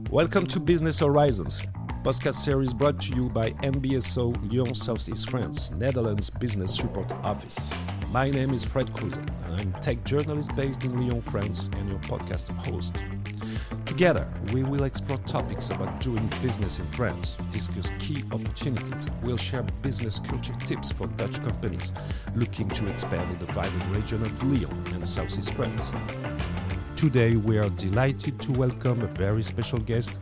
Welcome to Business Horizons, podcast series brought to you by NBSO Lyon, Southeast France, Netherlands Business Support Office. My name is Fred Kruse, and I'm tech journalist based in Lyon, France, and your podcast host. Together, we will explore topics about doing business in France, discuss key opportunities, we'll share business culture tips for Dutch companies looking to expand in the vibrant region of Lyon and Southeast France. Today, we are delighted to welcome a very special guest,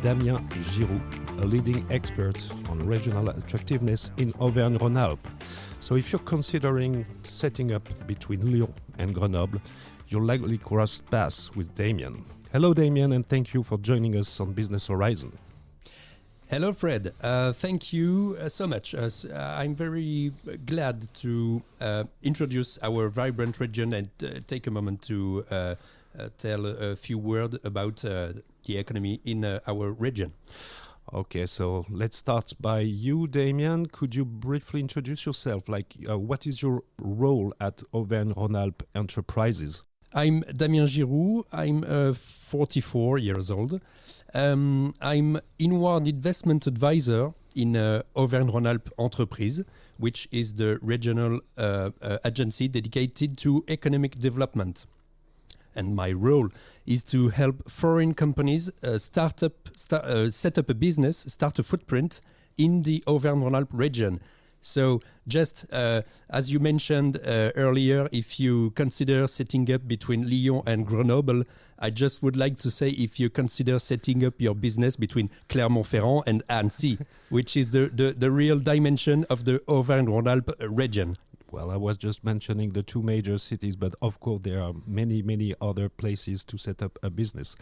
Damien Giroud, a leading expert on regional attractiveness in Auvergne-Rhône-Alpes. So if you're considering setting up between Lyon and Grenoble, you'll likely cross paths with Damien. Hello, Damien, and thank you for joining us on Business Horizon. Hello, Fred. Thank you so much. I'm very glad to introduce our vibrant region and take a moment to tell a few words about the economy in our region. Okay, so let's start by you, Damien. Could you briefly introduce yourself? What is your role at Auvergne-Rhône-Alpes Entreprises? I'm Damien Giroud. I'm 44 years old. I'm inward investment advisor in Auvergne-Rhône-Alpes Entreprises, which is the regional agency dedicated to economic development. And my role is to help foreign companies set up a business, start a footprint in the Auvergne-Rhône-Alpes region. So just as you mentioned earlier, if you consider setting up between Lyon and Grenoble, I just would like to say if you consider setting up your business between Clermont-Ferrand and Annecy, which is the real dimension of the Auvergne-Rhône-Alpes region. Well, I was just mentioning the two major cities, but of course there are many other places to set up a business.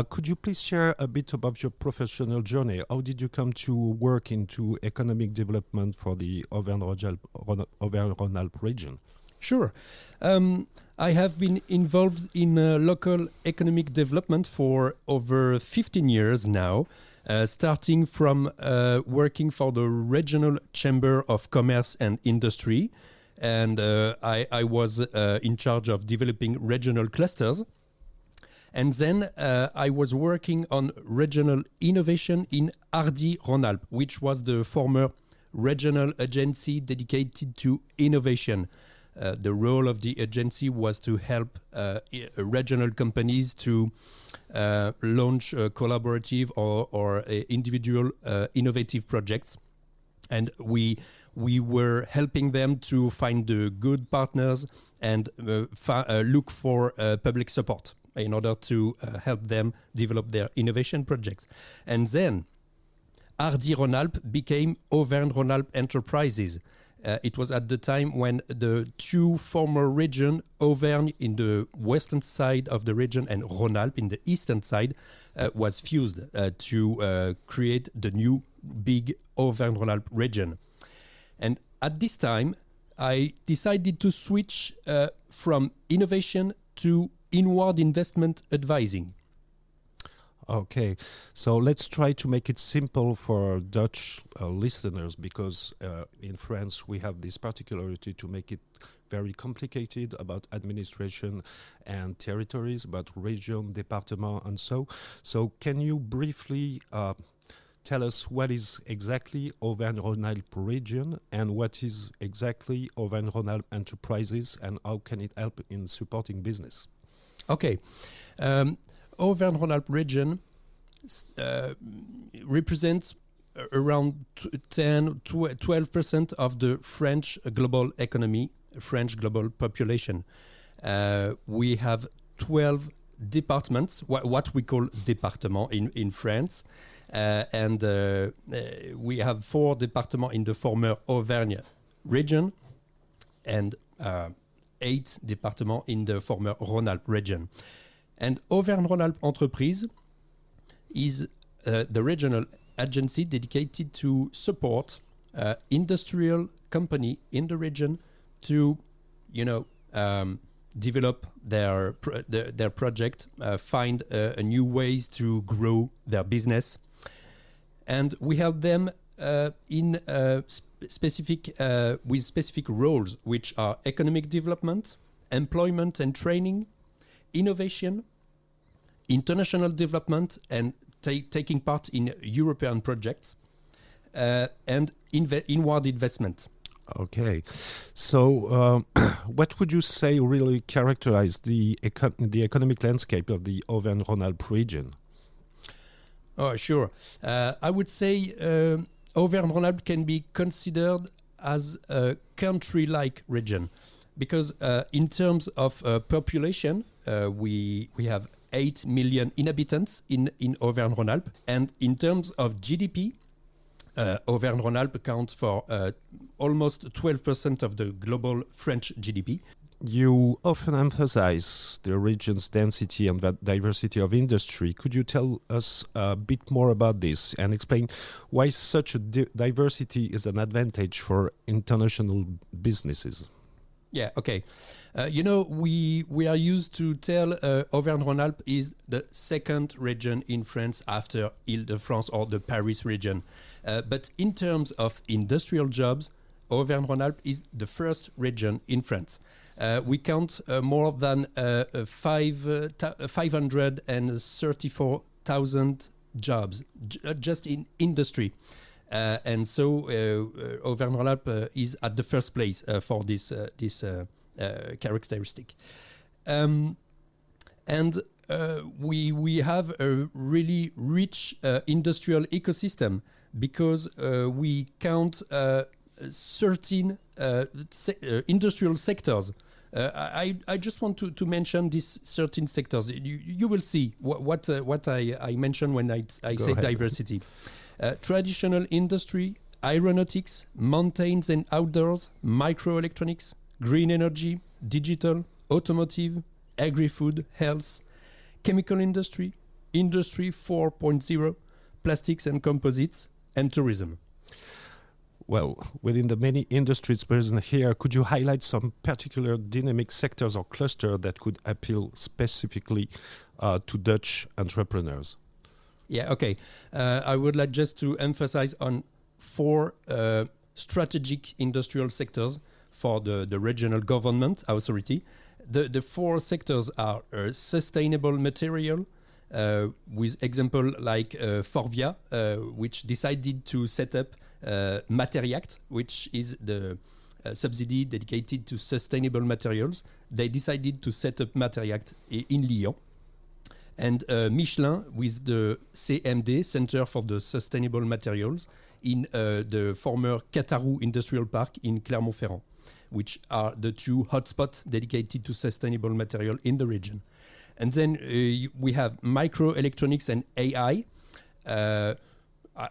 Could you please share a bit about your professional journey? How did you come to work into economic development for the Auvergne-Rhône-Alpes region? Sure. I have been involved in local economic development for over 15 years now. Starting from working for the Regional Chamber of Commerce and Industry. And I was in charge of developing regional clusters. And then I was working on regional innovation in Auvergne-Rhône-Alpes, which was the former regional agency dedicated to innovation. The role of the agency was to help regional companies to launch collaborative or individual innovative projects. And we were helping them to find the good partners and look for public support in order to help them develop their innovation projects. And then Auvergne-Rhône-Alpes became Auvergne-Rhône-Alpes Entreprises. It was at the time when the two former regions, Auvergne in the western side of the region and Rhône-Alpes in the eastern side, was fused to create the new big Auvergne-Rhône-Alpes region. And at this time, I decided to switch from innovation to inward investment advising. Okay, so let's try to make it simple for Dutch listeners, because in France we have this particularity to make it very complicated about administration and territories, about region, département, and so. So can you briefly tell us what is exactly Auvergne-Rhône-Alpes region and what is exactly Auvergne-Rhône-Alpes Entreprises and how can it help in supporting business? Okay. Auvergne-Rhône-Alpes region represents around 12% of the French global economy, French global population. We have 12 departments, what we call départements in France, and we have 4 departements in the former Auvergne region and 8 departements in the former Rhône-Alpes region. And Auvergne-Rhône-Alpes Entreprises is the regional agency dedicated to support industrial company in the region to, develop their project, find new ways to grow their business, and we help them in specific roles, which are economic development, employment and training, innovation, international development, and taking part in European projects and inward investment. Okay, so what would you say really characterize the economic landscape of the Auvergne-Rhône-Alpes region? Oh, sure. I would say Auvergne-Rhône-Alpes can be considered as a country-like region because in terms of population, we have 8 million inhabitants in Auvergne-Rhône-Alpes, and in terms of GDP, Auvergne-Rhône-Alpes accounts for almost 12% of the global French GDP. You often emphasize the region's density and diversity of industry. Could you tell us a bit more about this and explain why such a diversity is an advantage for international businesses? Yeah, okay. We are used to tell Auvergne-Rhône-Alpes is the second region in France after Île-de-France or the Paris region. But in terms of industrial jobs, Auvergne-Rhône-Alpes is the first region in France. We count more than 534,000 jobs just in industry. And so Auvergne-Rhône-Alpes is at the first place for this characteristic. And we have a really rich industrial ecosystem because we count 13 industrial sectors. I just want to mention these 13 sectors. You will see what I mention when I say ahead. Diversity. Traditional industry, aeronautics, mountains and outdoors, microelectronics, green energy, digital, automotive, agri-food, health, chemical industry, industry 4.0, plastics and composites, and tourism. Well, within the many industries present here, could you highlight some particular dynamic sectors or clusters that could appeal specifically to Dutch entrepreneurs? Yeah, okay. I would like just to emphasize on 4 strategic industrial sectors for the regional government authority. The 4 sectors are sustainable material, with example like Forvia, which decided to set up Materiact, which is the subsidy dedicated to sustainable materials. They decided to set up Materiact in Lyon. And Michelin with the CMD, Center for the Sustainable Materials, in the former Catarou Industrial Park in Clermont-Ferrand, which are the 2 hotspots dedicated to sustainable material in the region. And then we have microelectronics and AI.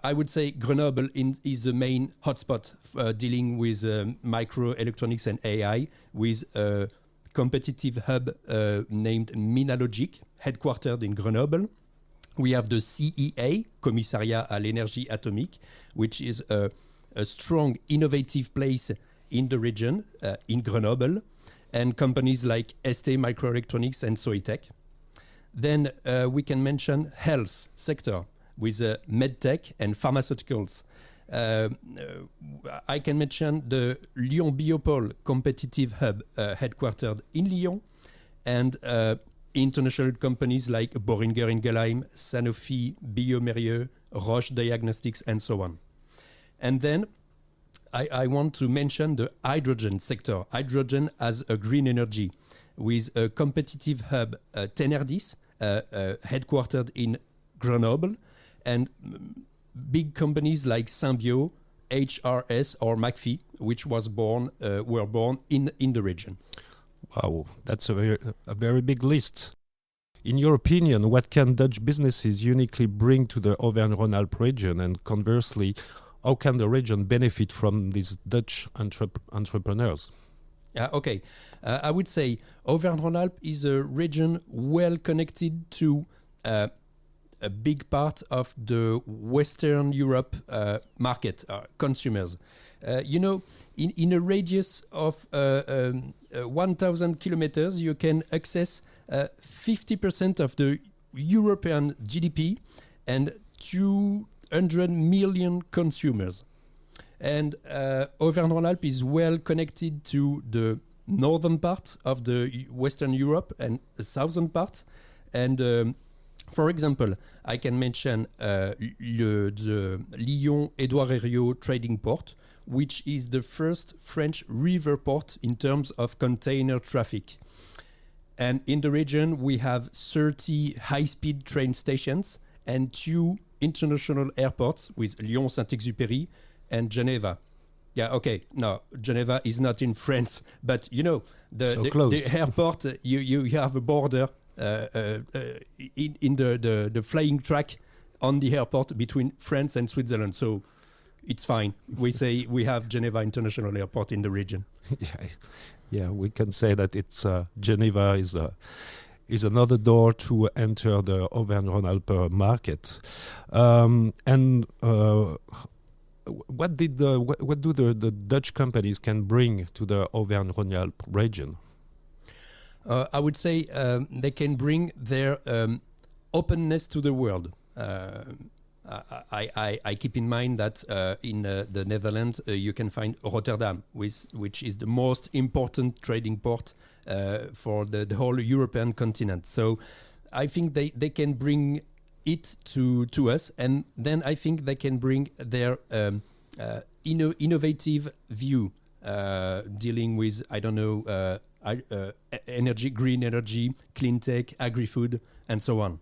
I would say Grenoble is the main hotspot dealing with microelectronics and AI, with a competitive hub named Minalogic, headquartered in Grenoble. We have the CEA, Commissariat à l'énergie atomique, which is a strong, innovative place in the region, in Grenoble, and companies like ST Microelectronics and Soitec. Then we can mention health sector with medtech and pharmaceuticals. I can mention the Lyon Biopole competitive hub headquartered in Lyon, and international companies like Boehringer Ingelheim, Sanofi, bioMérieux, Roche Diagnostics, and so on. And then I want to mention the hydrogen sector, hydrogen as a green energy, with a competitive hub, Tenerdis, headquartered in Grenoble, and big companies like Symbio, HRS, or McPhee, which were born in the region. Wow, that's a very big list. In your opinion, what can Dutch businesses uniquely bring to the Auvergne-Rhône-Alpes region, and conversely, how can the region benefit from these Dutch entrepreneurs? Okay, I would say Auvergne-Rhône-Alpes is a region well connected to a big part of the Western Europe market, consumers. In a radius of 1,000 kilometers, you can access 50% of the European GDP and 200 million consumers. And Auvergne-Rhône-Alpes is well connected to the northern part of the Western Europe and the southern part. And For example, I can mention the Lyon-Édouard Herriot trading port, which is the first French river port in terms of container traffic. And in the region, we have 30 high-speed train stations and 2 international airports with Lyon-Saint-Exupéry and Geneva. Yeah, okay. No, Geneva is not in France, but you know the airport. You have a border in the flying track on the airport between France and Switzerland. So it's fine. We say we have Geneva International Airport in the region. Yeah, we can say that it's Geneva is another door to enter the Auvergne-Rhône-Alpes market, and. What do the Dutch companies can bring to the Auvergne-Rhône-Alpes region? I would say they can bring their openness to the world. I keep in mind that in the Netherlands you can find Rotterdam, which is the most important trading port for the whole European continent. So I think they can bring it to us, and then I think they can bring their innovative view dealing with, I don't know, energy, green energy, clean tech, agri-food, and so on.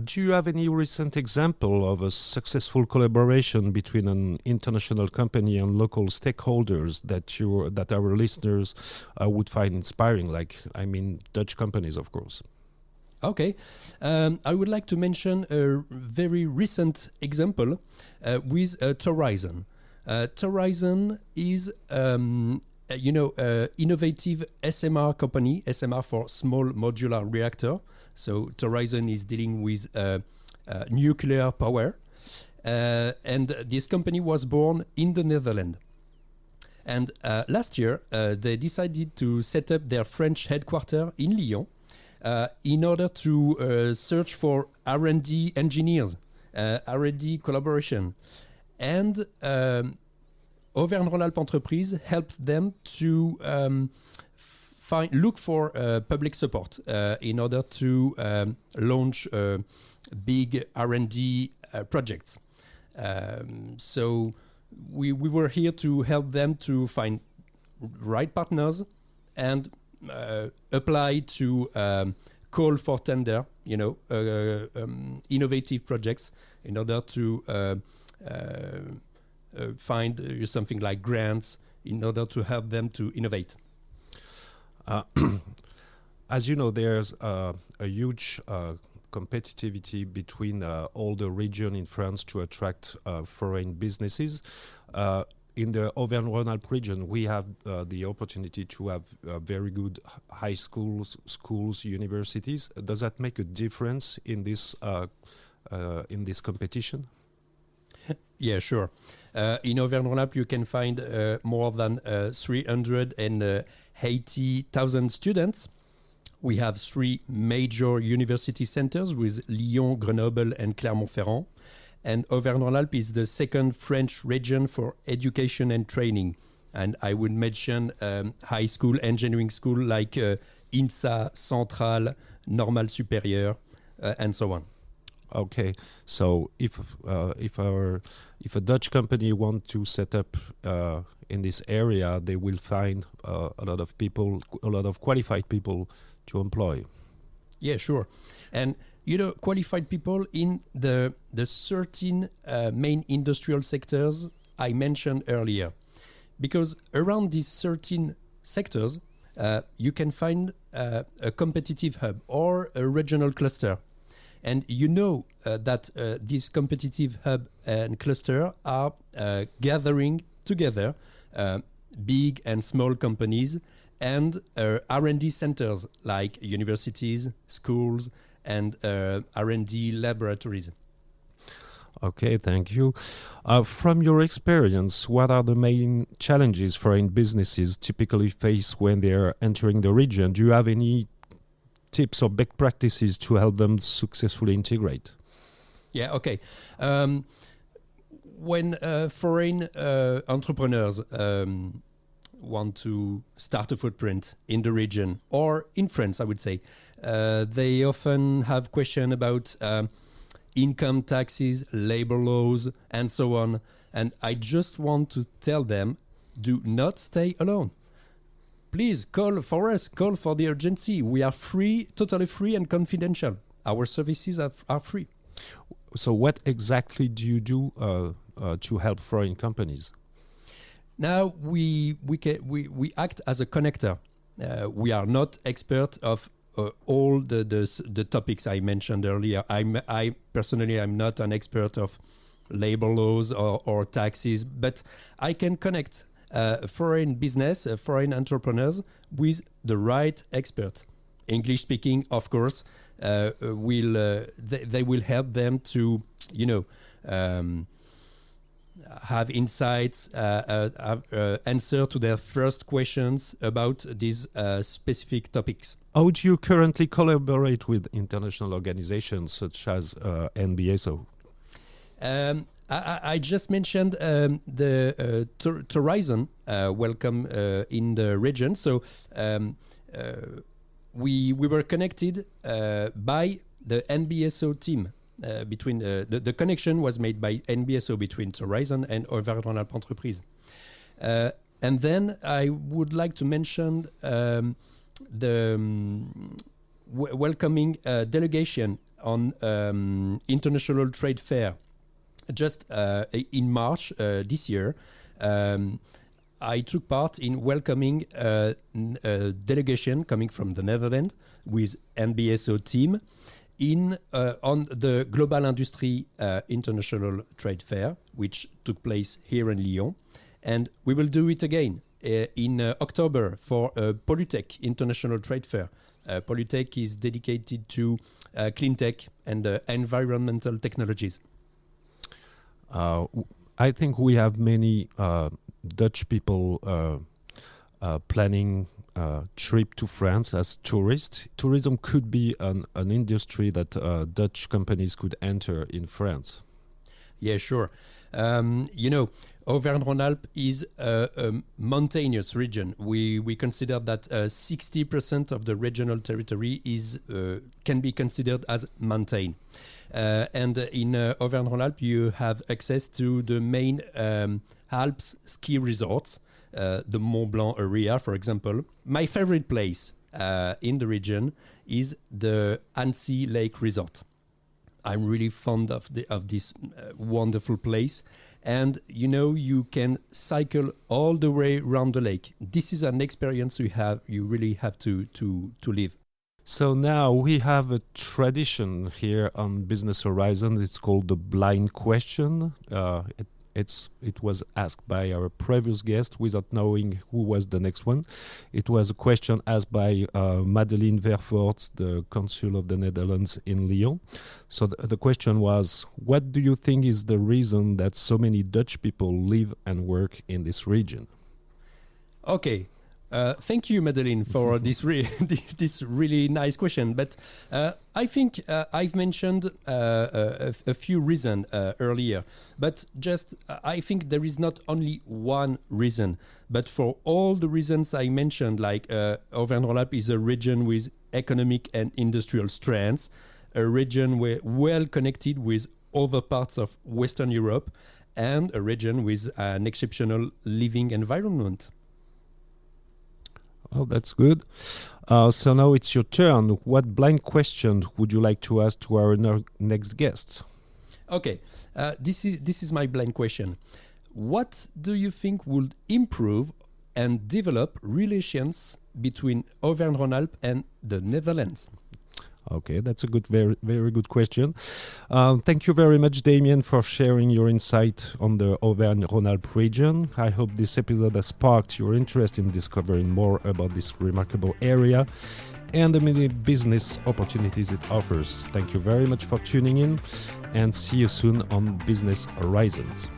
Do you have any recent example of a successful collaboration between an international company and local stakeholders that our listeners would find inspiring? Like, I mean, Dutch companies, of course. Okay, I would like to mention a very recent example with Thorizon. Thorizon is, innovative SMR company, SMR for Small Modular Reactor. So Thorizon is dealing with nuclear power. And this company was born in the Netherlands. And last year, they decided to set up their French headquarters in Lyon. In order to search for R&D engineers, R&D collaboration. And Auvergne-Rhône-Alpes Entreprises helped them to look for public support in order to launch big R&D projects. So we were here to help them to find right partners and apply to call for tender, innovative projects in order to find something like grants in order to help them to innovate. As you know, there's a huge competitivity between all the region in France to attract foreign businesses. In the Auvergne-Rhône-Alpes region, we have the opportunity to have very good high schools, universities. Does that make a difference in this competition? Yeah, sure. In Auvergne-Rhône-Alpes, you can find more than 380,000 students. We have 3 major university centers with Lyon, Grenoble, and Clermont-Ferrand. And Auvergne-Rhône-Alpes is the second French region for education and training. And I would mention high school, engineering school like INSA, Centrale, Normale Supérieure, and so on. Okay, so if a Dutch company want to set up in this area, they will find a lot of people, a lot of qualified people to employ. Yeah, sure. And qualified people in the 13 main industrial sectors I mentioned earlier. Because around these 13 sectors, you can find a competitive hub or a regional cluster. And that this competitive hub and cluster are gathering together big and small companies and R&D centers like universities, schools, and R&D laboratories. Okay, thank you. From your experience, what are the main challenges foreign businesses typically face when they're entering the region? Do you have any tips or best practices to help them successfully integrate? Yeah, okay. When foreign entrepreneurs want to start a footprint in the region or in France, I would say, They often have questions about income taxes, labor laws, and so on. And I just want to tell them, do not stay alone. Please call for us, call for the urgency. We are free, totally free and confidential. Our services are free. So what exactly do you do to help foreign companies? Now we act as a connector. We are not experts of all the topics I mentioned earlier. I personally am not an expert of labor laws or taxes, but I can connect foreign business, foreign entrepreneurs with the right expert. English speaking, of course, they will help them to, have insights, answer to their first questions about these specific topics. How do you currently collaborate with international organizations such as NBSO? I just mentioned the tourism welcome in the region. So we were connected by the NBSO team. Between the connection was made by NBSO between tourism and Auvergne-Rhône-Alpes Entreprises. And then I would like to mention the welcoming delegation on international trade fair. Just in March this year, I took part in welcoming a delegation coming from the Netherlands with NBSO team on the Global Industry International Trade Fair, which took place here in Lyon. And we will do it again in October for Polytech International Trade Fair. Polytech is dedicated to clean tech and environmental technologies. I think we have many Dutch people planning trip to France as tourists. Tourism could be an industry that Dutch companies could enter in France. Yeah, sure. Auvergne-Rhône-Alpes is a mountainous region. We consider that 60% of the regional territory can be considered as mountain. And in Auvergne-Rhône-Alpes, you have access to the main Alps ski resorts, the Mont Blanc area, for example. My favorite place in the region is the Annecy Lake Resort. I'm really fond of this wonderful place. And you can cycle all the way around the lake. This is an experience you really have to live. So now we have a tradition here on Business Horizons. It's called the blind question. It was asked by our previous guest without knowing who was the next one. It was a question asked by Madeleine Vervoorts, the consul of the Netherlands in Lyon. So the question was, what do you think is the reason that so many Dutch people live and work in this region? Okay. Thank you, Madeleine, for this really nice question. But I think I've mentioned a few reasons earlier. But I think there is not only one reason. But for all the reasons I mentioned, like Auvergne-Rhône-Alpes is a region with economic and industrial strengths, a region well connected with other parts of Western Europe, and a region with an exceptional living environment. Oh, that's good. So now it's your turn. What blind question would you like to ask to our next guest? Okay, this is my blind question. What do you think would improve and develop relations between Auvergne-Rhône-Alpes and the Netherlands? Okay, that's a very, very good question. Thank you very much, Damien, for sharing your insight on the Auvergne-Rhône-Alpes region. I hope this episode has sparked your interest in discovering more about this remarkable area and the many business opportunities it offers. Thank you very much for tuning in, and see you soon on Business Horizons.